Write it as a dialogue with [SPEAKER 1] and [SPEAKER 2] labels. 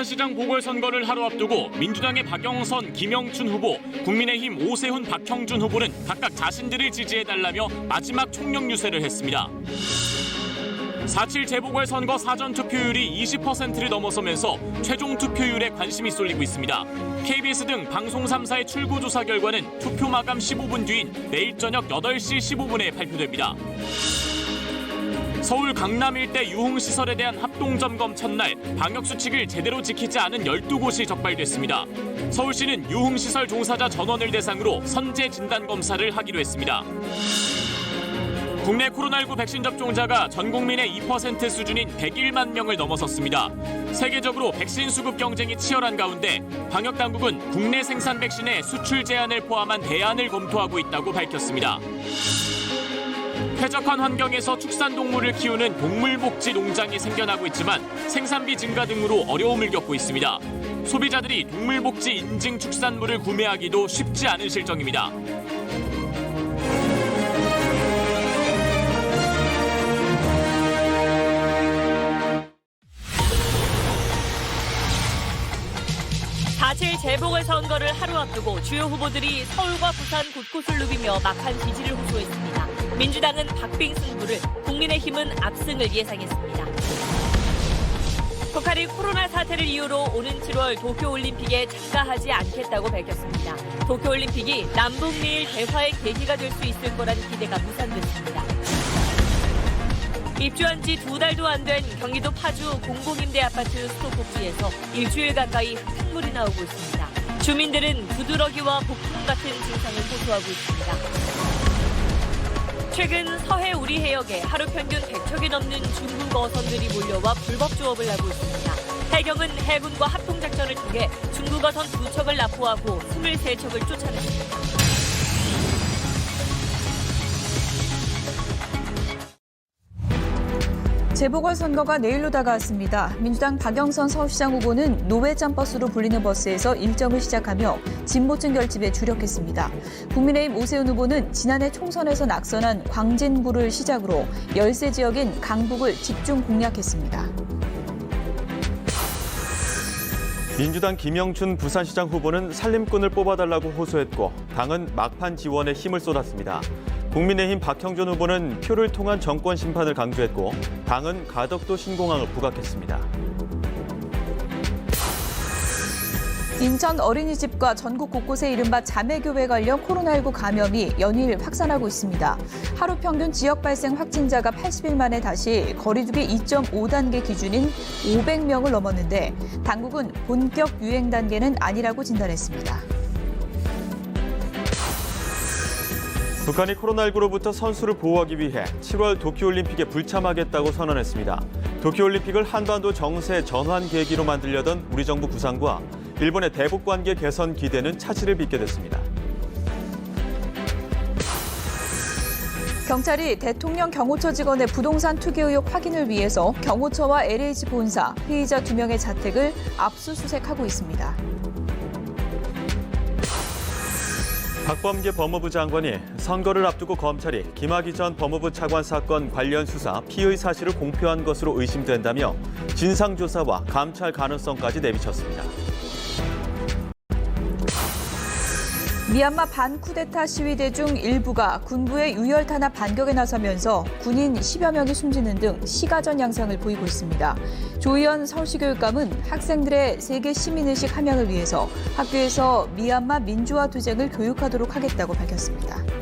[SPEAKER 1] 부산시장 보궐선거를 하루 앞두고 민주당의 박영선, 김영춘 후보, 국민의힘 오세훈, 박형준 후보는 각각 자신들을 지지해달라며 마지막 총력 유세를 했습니다. 4.7 재보궐선거 사전투표율이 20%를 넘어서면서 최종 투표율에 관심이 쏠리고 있습니다. KBS 등 방송 3사의 출구조사 결과는 투표 마감 15분 뒤인 내일 저녁 8시 15분에 발표됩니다. 서울 강남 일대 유흥시설에 대한 합동점검 첫날 방역수칙을 제대로 지키지 않은 12곳이 적발됐습니다. 서울시는 유흥시설 종사자 전원을 대상으로 선제 진단검사를 하기로 했습니다. 국내 코로나19 백신 접종자가 전 국민의 2% 수준인 101만 명을 넘어섰습니다. 세계적으로 백신 수급 경쟁이 치열한 가운데 방역당국은 국내 생산 백신의 수출 제한을 포함한 대안을 검토하고 있다고 밝혔습니다. 쾌적한 환경에서 축산동물을 키우는 동물복지 농장이 생겨나고 있지만 생산비 증가 등으로 어려움을 겪고 있습니다. 소비자들이 동물복지 인증 축산물을 구매하기도 쉽지 않은 실정입니다.
[SPEAKER 2] 사실 재보궐선거를 하루 앞두고 주요 후보들이 서울과 부산 곳곳을 누비며 막한 지지를 호소했습니다. 민주당은 박빙 승부를, 국민의힘은 압승을 예상했습니다. 북한이 코로나 사태를 이유로 오는 7월 도쿄올림픽에 참가하지 않겠다고 밝혔습니다. 도쿄올림픽이 남북미일 대화의 계기가 될 수 있을 거란 기대가 무산됐습니다. 입주한 지 2달도 안 된 경기도 파주 공공임대 아파트 수도꼭지에서 일주일 가까이 흙탕물이 나오고 있습니다. 주민들은 부드러기와 복통 같은 증상을 호소하고 있습니다. 최근 서해 우리 해역에 하루 평균 100척이 넘는 중국 어선들이 몰려와 불법 조업을 하고 있습니다. 해경은 해군과 합동작전을 통해 중국 어선 2척을 납포하고 23척을 쫓아냈습니다.
[SPEAKER 3] 재보궐선거가 내일로 다가왔습니다. 민주당 박영선 서울시장 후보는 노회찬 버스로 불리는 버스에서 일정을 시작하며 진보층 결집에 주력했습니다. 국민의힘 오세훈 후보는 지난해 총선에서 낙선한 광진구를 시작으로 열세 지역인 강북을 집중 공략했습니다.
[SPEAKER 4] 민주당 김영춘 부산시장 후보는 살림꾼을 뽑아달라고 호소했고 당은 막판 지원에 힘을 쏟았습니다. 국민의힘 박형준 후보는 표를 통한 정권 심판을 강조했고 당은 가덕도 신공항을 부각했습니다.
[SPEAKER 3] 인천 어린이집과 전국 곳곳에 이른바 자매교회 관련 코로나19 감염이 연일 확산하고 있습니다. 하루 평균 지역 발생 확진자가 80일 만에 다시 거리두기 2.5단계 기준인 500명을 넘었는데 당국은 본격 유행 단계는 아니라고 진단했습니다.
[SPEAKER 4] 북한이 코로나19로부터 선수를 보호하기 위해 7월 도쿄올림픽에 불참하겠다고 선언했습니다. 도쿄올림픽을 한반도 정세 전환 계기로 만들려던 우리 정부 구상과 일본의 대북관계 개선 기대는 차질을 빚게 됐습니다.
[SPEAKER 3] 경찰이 대통령 경호처 직원의 부동산 투기 의혹 확인을 위해서 경호처와 LH 본사, 피의자 2명의 자택을 압수수색하고 있습니다.
[SPEAKER 4] 박범계 법무부 장관이 선거를 앞두고 검찰이 김학의 전 법무부 차관 사건 관련 수사 피의 사실을 공표한 것으로 의심된다며 진상조사와 감찰 가능성까지 내비쳤습니다.
[SPEAKER 3] 미얀마 반쿠데타 시위대 중 일부가 군부의 유혈 탄압 반격에 나서면서 군인 10여 명이 숨지는 등 시가전 양상을 보이고 있습니다. 조희연 서울시교육감은 학생들의 세계 시민의식 함양을 위해서 학교에서 미얀마 민주화 투쟁을 교육하도록 하겠다고 밝혔습니다.